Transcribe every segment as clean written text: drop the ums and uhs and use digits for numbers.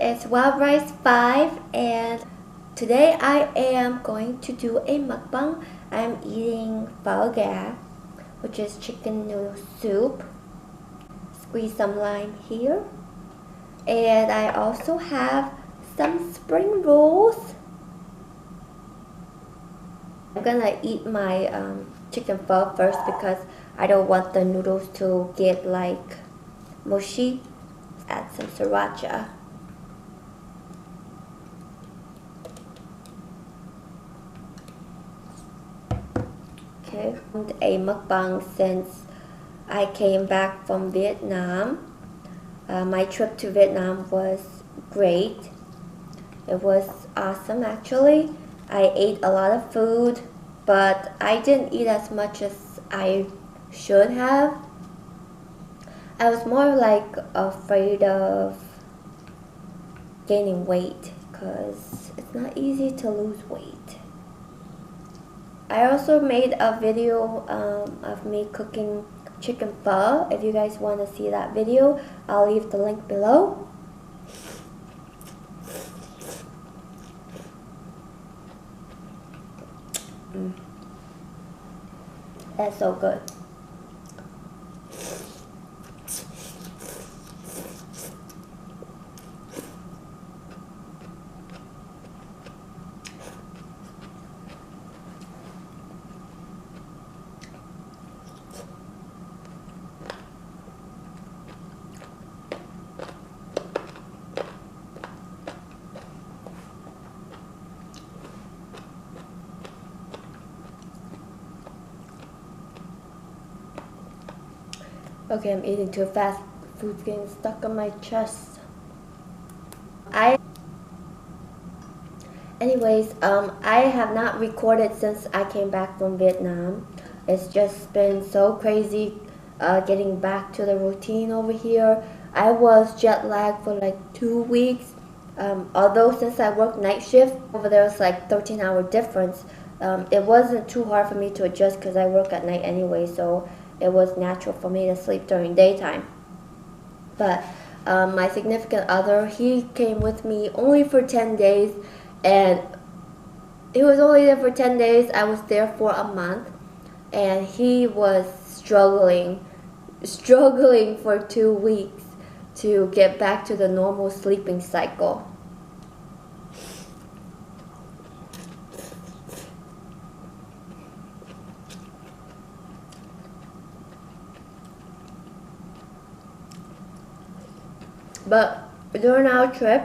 it's Wild Rice 5 and today I am going to do a mukbang. I'm eating phở gà, which is chicken noodle soup. Squeeze some lime here. And I also have some spring rolls. I'm gonna eat my chicken pho first because I don't want the noodles to get like mushy. Add some sriracha. Okay, a mukbang since I came back from Vietnam. My trip to Vietnam was great. It was awesome actually. I ate a lot of food, but I didn't eat as much as I should have. I was more like afraid of gaining weight because it's not easy to lose weight. I also made a video of me cooking chicken pho. If you guys want to see that video, I'll leave the link below. That's so good. Okay, I'm eating too fast. Food's getting stuck on my chest. Anyways, I have not recorded since I came back from Vietnam. It's just been so crazy getting back to the routine over here. I was jet lagged for like 2 weeks. Although since I work night shift, over there was like 13-hour difference. It wasn't too hard for me to adjust because I work at night anyway, so it was natural for me to sleep during daytime. But my significant other, he came with me only for 10 days, and he was only there for 10 days. I was there for a month, and he was struggling for 2 weeks to get back to the normal sleeping cycle. But during our trip,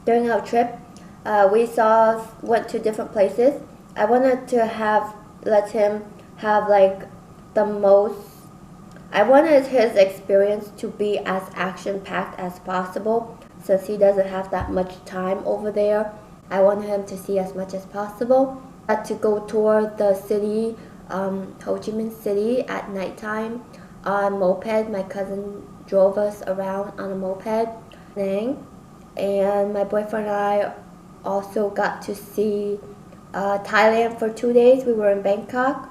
we went to different places. I wanted to let him have like the most. I wanted his experience to be as action-packed as possible, since he doesn't have that much time over there. I wanted him to see as much as possible. I had to go tour the city, Ho Chi Minh City at nighttime on moped. My cousin drove us around on a moped thing, and my boyfriend and I also got to see Thailand for 2 days. We were in Bangkok.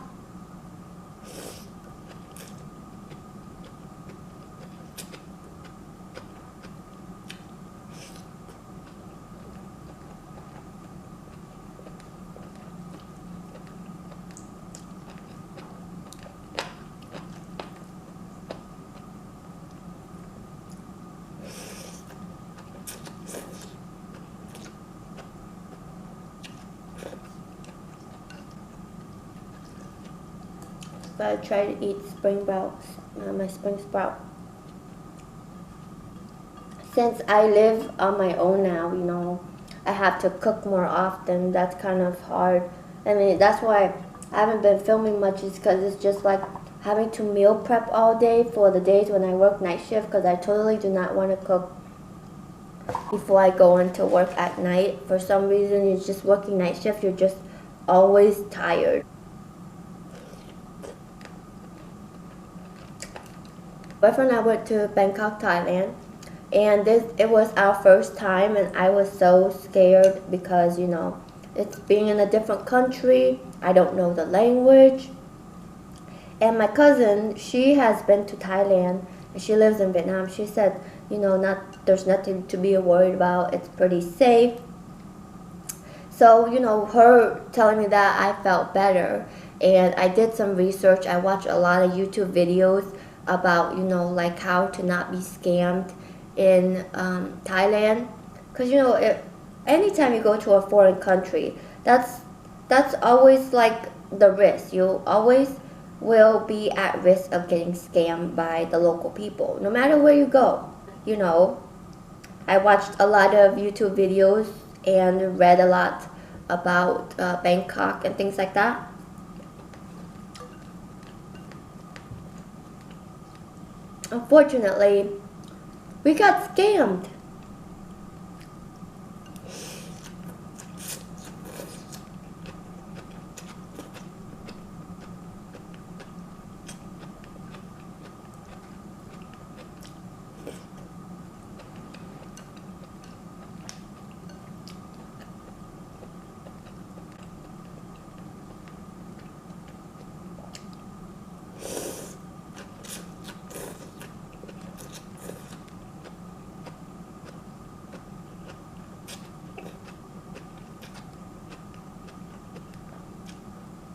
I try to eat spring sprouts, my spring sprout. Since I live on my own now, you know, I have to cook more often. That's kind of hard. I mean, that's why I haven't been filming much, is because it's just like having to meal prep all day for the days when I work night shift, because I totally do not want to cook before I go into work at night. For some reason, you're just working night shift, you're just always tired. My boyfriend and I went to Bangkok, Thailand, and it was our first time, and I was so scared because, you know, it's being in a different country. I don't know the language. And my cousin, she has been to Thailand, She lives in Vietnam. She said, there's nothing to be worried about. It's pretty safe. So, her telling me that, I felt better. And I did some research. I watched a lot of YouTube videos about, like how to not be scammed in Thailand. Because, anytime you go to a foreign country, that's always like the risk. You always will be at risk of getting scammed by the local people, no matter where you go. I watched a lot of YouTube videos and read a lot about Bangkok and things like that. Unfortunately, we got scammed.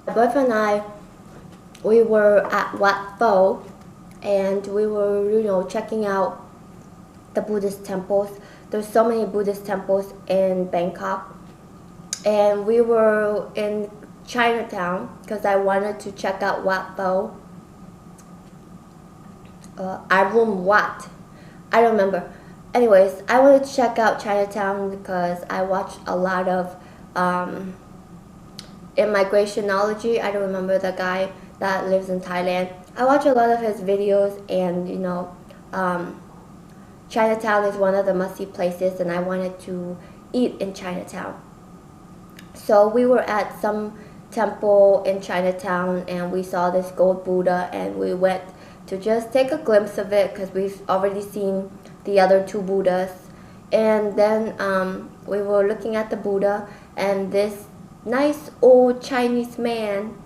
My boyfriend and I, we were at Wat Pho, and we were, checking out the Buddhist temples. There's so many Buddhist temples in Bangkok, and we were in Chinatown because I wanted to check out Wat Pho. Room Wat, I don't remember. Anyways, I wanted to check out Chinatown because I watched a lot of Immigrationology. I don't remember the guy that lives in Thailand. I watch a lot of his videos, and Chinatown is one of the must-see places, and I wanted to eat in Chinatown. So we were at some temple in Chinatown, and we saw this gold Buddha, and we went to just take a glimpse of it because we've already seen the other two Buddhas. And then we were looking at the Buddha, and this nice old Chinese man,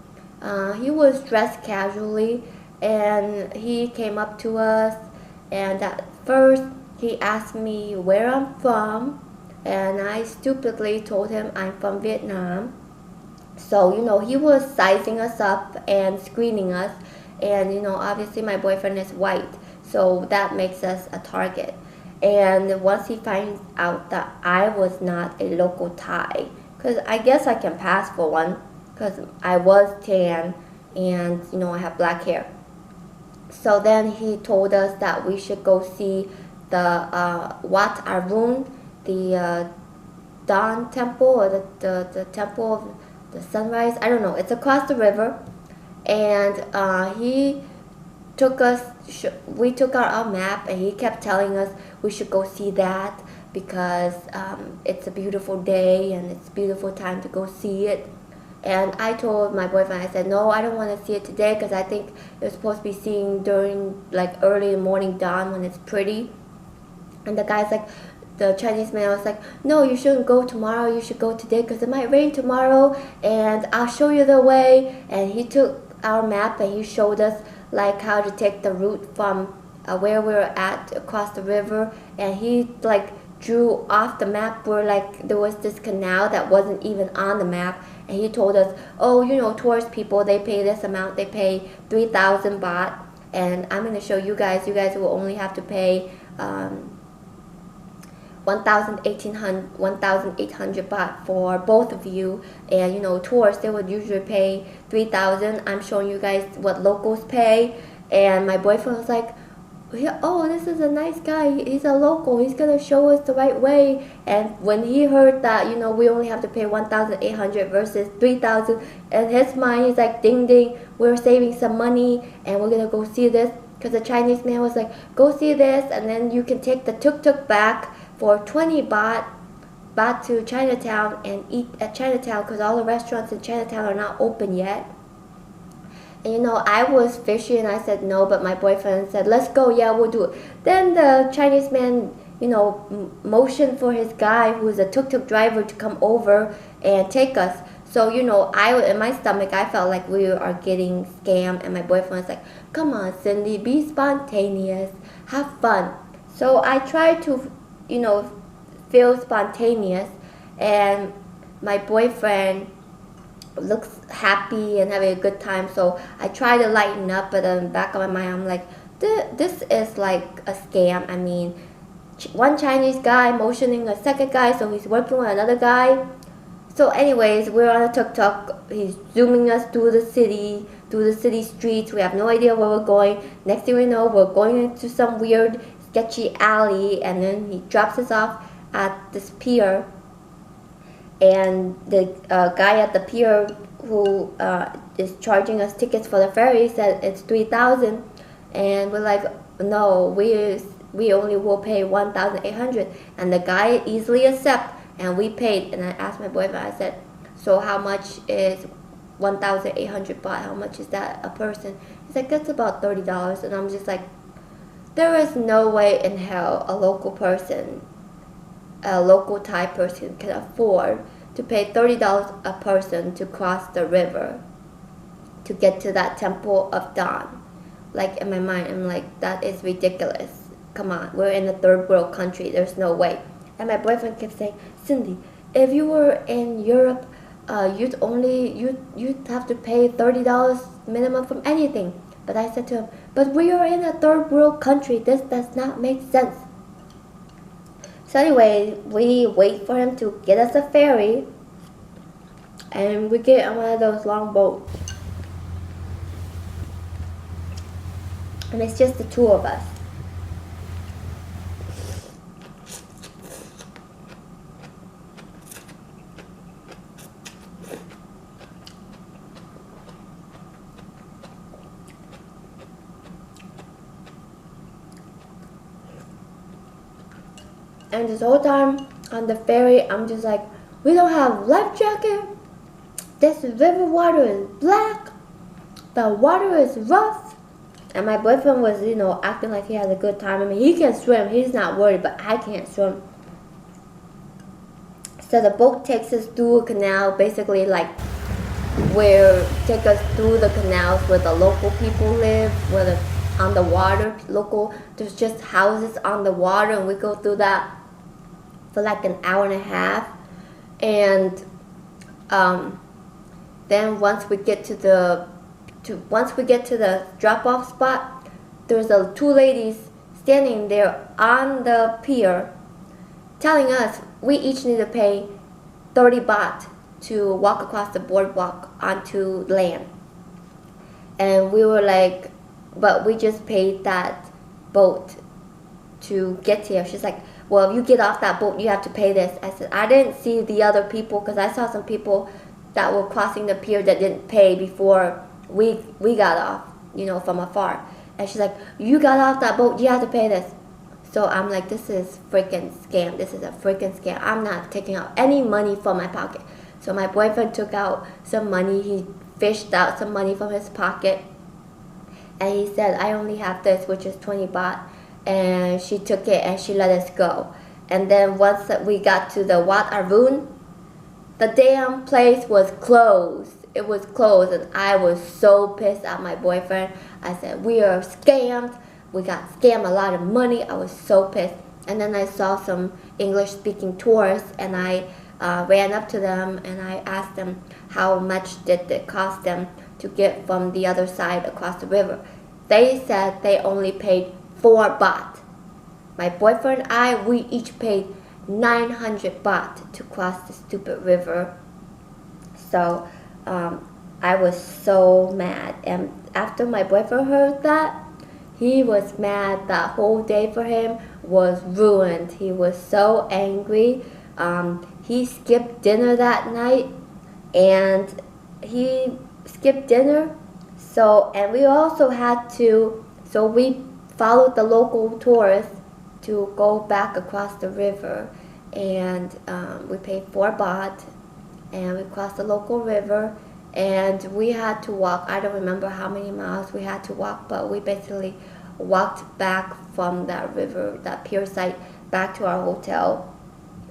he was dressed casually, and he came up to us, and at first he asked me where I'm from, and I stupidly told him I'm from Vietnam. So, he was sizing us up and screening us, and obviously my boyfriend is white, so that makes us a target. And once he finds out that I was not a local Thai, because I guess I can pass for one, because I was tan and I have black hair. So then he told us that we should go see the Wat Arun, the Dawn Temple, or the Temple of the Sunrise. I don't know. It's across the river, and he took us. We took out our map, and he kept telling us we should go see that because it's a beautiful day and it's a beautiful time to go see it. And I told my boyfriend, I said, no, I don't want to see it today because I think it's supposed to be seen during like early morning dawn when it's pretty. And the guy's like, the Chinese man was like, no, you shouldn't go tomorrow, you should go today because it might rain tomorrow, and I'll show you the way. And he took our map and he showed us like how to take the route from where we were at across the river, and he like drew off the map where like there was this canal that wasn't even on the map, and he told us, oh, tourist people, they pay this amount, they pay 3,000 baht, and I'm going to show you guys will only have to pay 1,800 baht for both of you. And tourists, they would usually pay 3,000. I'm showing you guys what locals pay. And my boyfriend was like, oh, this is a nice guy, he's a local, he's gonna show us the right way. And when he heard that we only have to pay 1,800 versus 3,000, in his mind he's like, ding ding, we're saving some money and we're gonna go see this. Because the Chinese man was like, go see this, and then you can take the tuk-tuk back for 20 baht to Chinatown and eat at Chinatown because all the restaurants in Chinatown are not open yet. And I was fishy and I said no, but my boyfriend said, let's go, yeah, we'll do it. Then the Chinese man, motioned for his guy who is a tuk-tuk driver to come over and take us. So, in my stomach, I felt like we are getting scammed, and my boyfriend was like, come on, Cindy, be spontaneous, have fun. So I tried to, feel spontaneous, and my boyfriend looks happy and having a good time, so I try to lighten up, but in the back of my mind, I'm like, this is like a scam. I mean, one Chinese guy motioning a second guy, so he's working with another guy. So anyways, we're on a tuk-tuk. He's zooming us through the city streets. We have no idea where we're going. Next thing we know, we're going into some weird, sketchy alley, and then he drops us off at this pier. And the guy at the pier who is charging us tickets for the ferry said it's 3,000, and we're like, no, we only will pay 1,800, and the guy easily accepts. And we paid, and I asked my boyfriend, I said, so how much is 1,800 baht? How much is that a person? He's like, that's about $30. And I'm just like, there is no way in hell a local Thai person can afford to pay $30 a person to cross the river to get to that Temple of Dawn. Like, in my mind, I'm like, that is ridiculous. Come on, we're in a third world country. There's no way. And my boyfriend kept saying, Cindy, if you were in Europe, you'd have to pay $30 minimum from anything. But I said to him, but we are in a third world country. This does not make sense. So anyway, we wait for him to get us a ferry, and we get on one of those long boats. And it's just the two of us. And this whole time on the ferry, I'm just like, we don't have life jacket. This river water is black. The water is rough. And my boyfriend was, acting like he has a good time. I mean, he can swim. He's not worried, but I can't swim. So the boat takes us through a canal, basically like take us through the canals where the local people live, on the water, there's just houses on the water, and we go through that for like an hour and a half. And then once we get to the drop-off spot, there's two ladies standing there on the pier telling us we each need to pay 30 baht to walk across the boardwalk onto land. And we were like, but we just paid that boat to get here. She's like, well, if you get off that boat, you have to pay this. I said, I didn't see the other people, because I saw some people that were crossing the pier that didn't pay before we got off, from afar. And she's like, you got off that boat, you have to pay this. So I'm like, this is freaking scam. This is a freaking scam. I'm not taking out any money from my pocket. So my boyfriend took out some money. He fished out some money from his pocket. And he said, I only have this, which is 20 baht. And she took it and she let us go. And then once we got to the Wat Arun, the damn place was closed. It was closed, and I was so pissed at my boyfriend. I said, we are scammed. We got scammed a lot of money. I was so pissed. And then I saw some English-speaking tourists, and I ran up to them and I asked them how much did it cost them to get from the other side across the river. They said they only paid 4 baht. My boyfriend and I, we each paid 900 baht to cross the stupid river. So I was so mad. And after my boyfriend heard that, he was mad. That whole day for him was ruined. He was so angry. He skipped dinner that night, and he skipped dinner. And we also had to, so we followed the local tourists to go back across the river, and we paid 4 baht, and we crossed the local river, and we had to walk. I don't remember how many miles we had to walk, but we basically walked back from that river, that pier site, back to our hotel.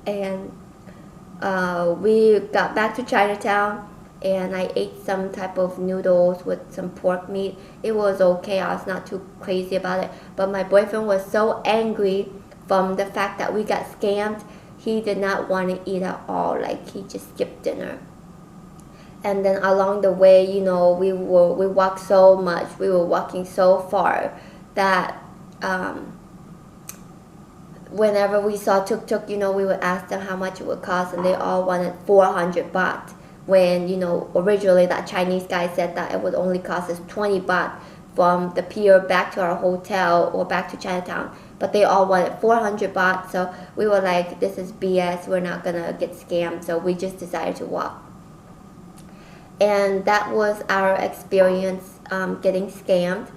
And We got back to Chinatown and I ate some type of noodles with some pork meat. It was okay. I was not too crazy about it. But my boyfriend was so angry from the fact that we got scammed. He did not want to eat at all. Like he just skipped dinner. And then along the way, we walked so much. We were walking so far that whenever we saw tuk-tuk, we would ask them how much it would cost, and they all wanted 400 baht. When, originally that Chinese guy said that it would only cost us 20 baht from the pier back to our hotel or back to Chinatown. But they all wanted 400 baht, so we were like, this is BS, we're not gonna get scammed, so we just decided to walk. And that was our experience getting scammed.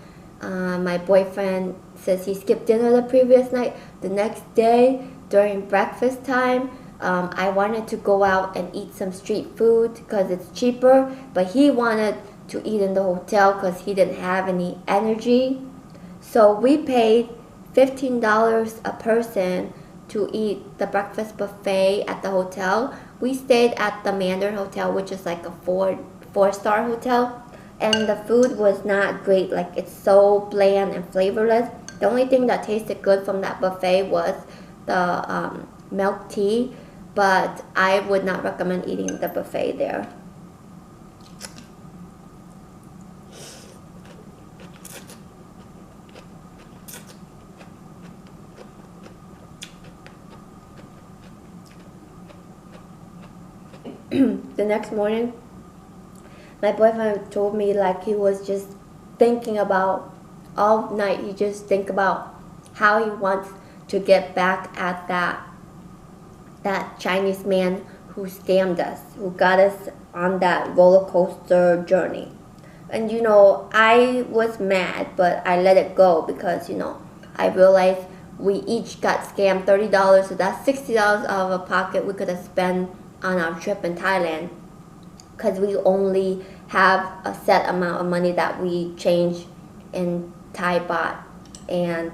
My boyfriend says he skipped dinner the previous night. The next day, during breakfast time, I wanted to go out and eat some street food because it's cheaper, but he wanted to eat in the hotel because he didn't have any energy. So we paid $15 a person to eat the breakfast buffet at the hotel. We stayed at the Manor Hotel, which is like a four-star hotel, and the food was not great. Like, it's so bland and flavorless. The only thing that tasted good from that buffet was the milk tea, but I would not recommend eating the buffet there. The next morning, my boyfriend told me like he was just thinking about all night. He just think about how he wants to get back at that Chinese man who scammed us, who got us on that roller coaster journey. And I was mad, but I let it go because I realized we each got scammed $30, so that's $60 out of our pocket we could have spent on our trip in Thailand, because we only have a set amount of money that we change in Thai baht, and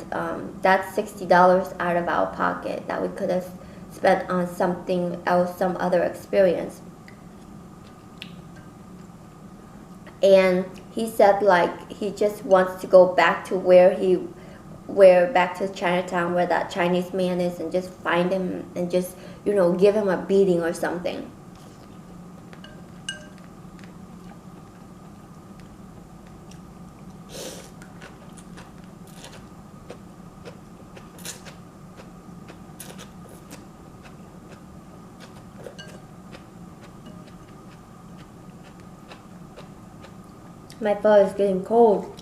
that's $60 out of our pocket that we could have spent on something else, some other experience. And he said like he just wants to go back to back to Chinatown where that Chinese man is, and just find him and just give him a beating or something. My throat is getting cold.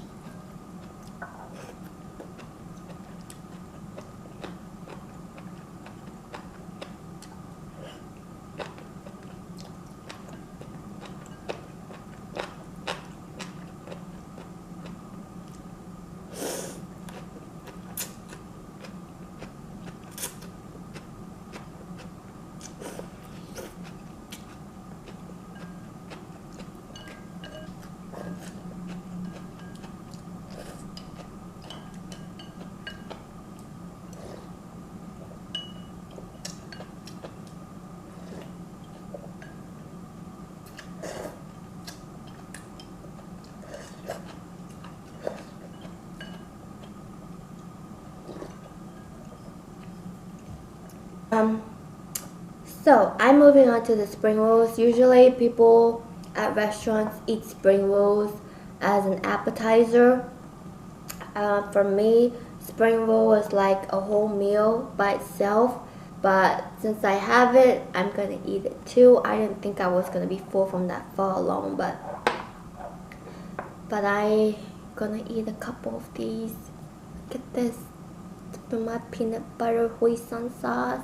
So I'm moving on to the spring rolls. Usually people at restaurants eat spring rolls as an appetizer. For me, spring roll is like a whole meal by itself. But since I have it, I'm gonna eat it too. I didn't think I was gonna be full from that pho alone, but I gonna eat a couple of these. Look at this. It's my peanut butter hoisin sauce.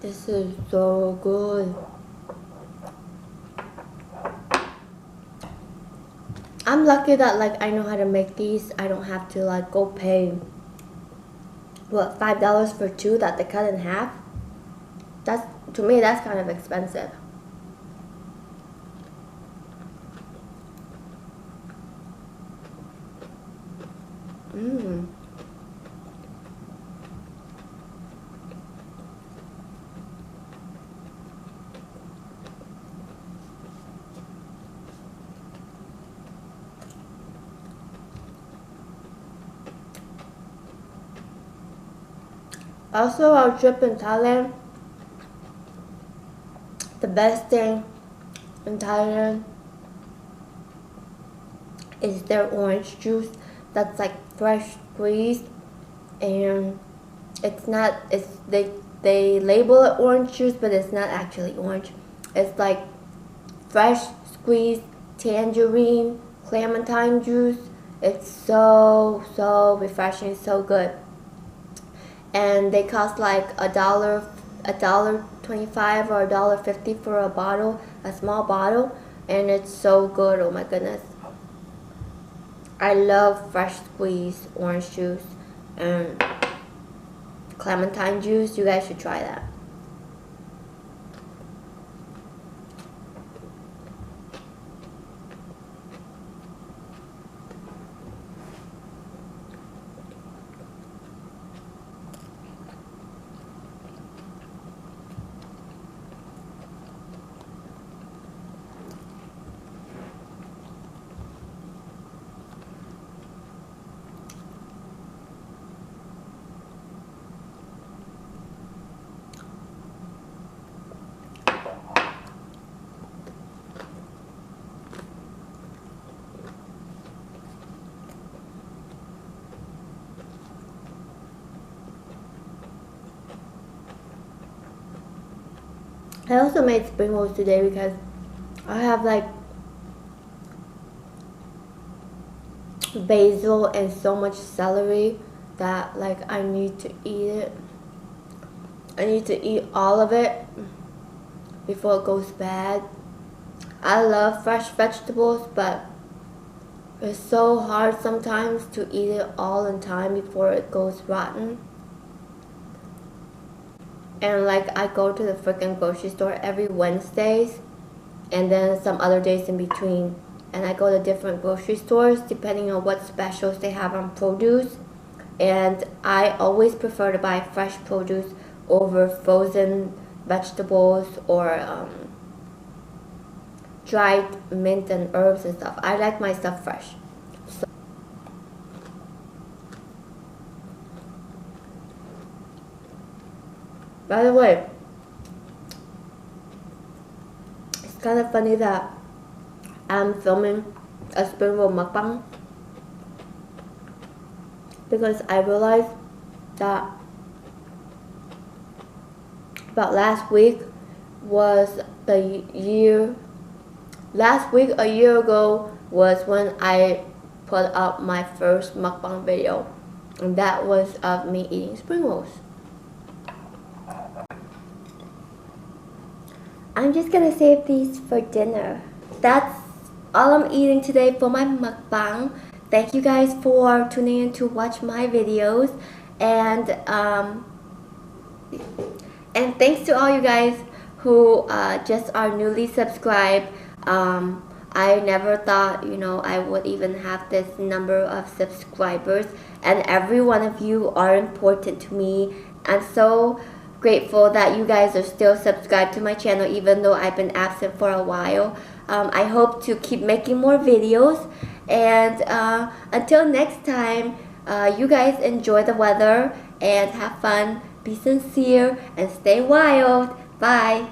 This is so good. I'm lucky that like I know how to make these. I don't have to like go pay what, $5 for two that they cut in half. That's, to me, that's kind of expensive. Mmm. Also, our trip in Thailand, the best thing in Thailand is their orange juice that's like fresh squeezed, and it's not, they label it orange juice, but it's not actually orange. It's like fresh squeezed tangerine, clementine juice. It's so refreshing, so good. And they cost like $1.25 or $1.50 for a bottle, a small bottle, and it's so good. Oh my goodness, I love fresh squeezed orange juice and clementine juice. You guys should try that. I also made spring rolls today because I have like basil and so much celery that like I need to eat it. I need to eat all of it before it goes bad. I love fresh vegetables, but it's so hard sometimes to eat it all in time before it goes rotten. And like I go to the freaking grocery store every Wednesdays and then some other days in between. And I go to different grocery stores depending on what specials they have on produce. And I always prefer to buy fresh produce over frozen vegetables or dried mint and herbs and stuff. I like my stuff fresh. So, by the way, it's kind of funny that I'm filming a spring roll mukbang because I realized that about last week was the year, last week a year ago was when I put up my first mukbang video, and that was of me eating spring rolls. I'm just gonna save these for dinner. That's all I'm eating today for my mukbang. Thank you guys for tuning in to watch my videos, and thanks to all you guys who just are newly subscribed. I never thought, you know, I would even have this number of subscribers, and every one of you are important to me. I'm so grateful that you guys are still subscribed to my channel even though I've been absent for a while. I hope to keep making more videos, and until next time, you guys enjoy the weather and have fun, be sincere, and stay wild. Bye!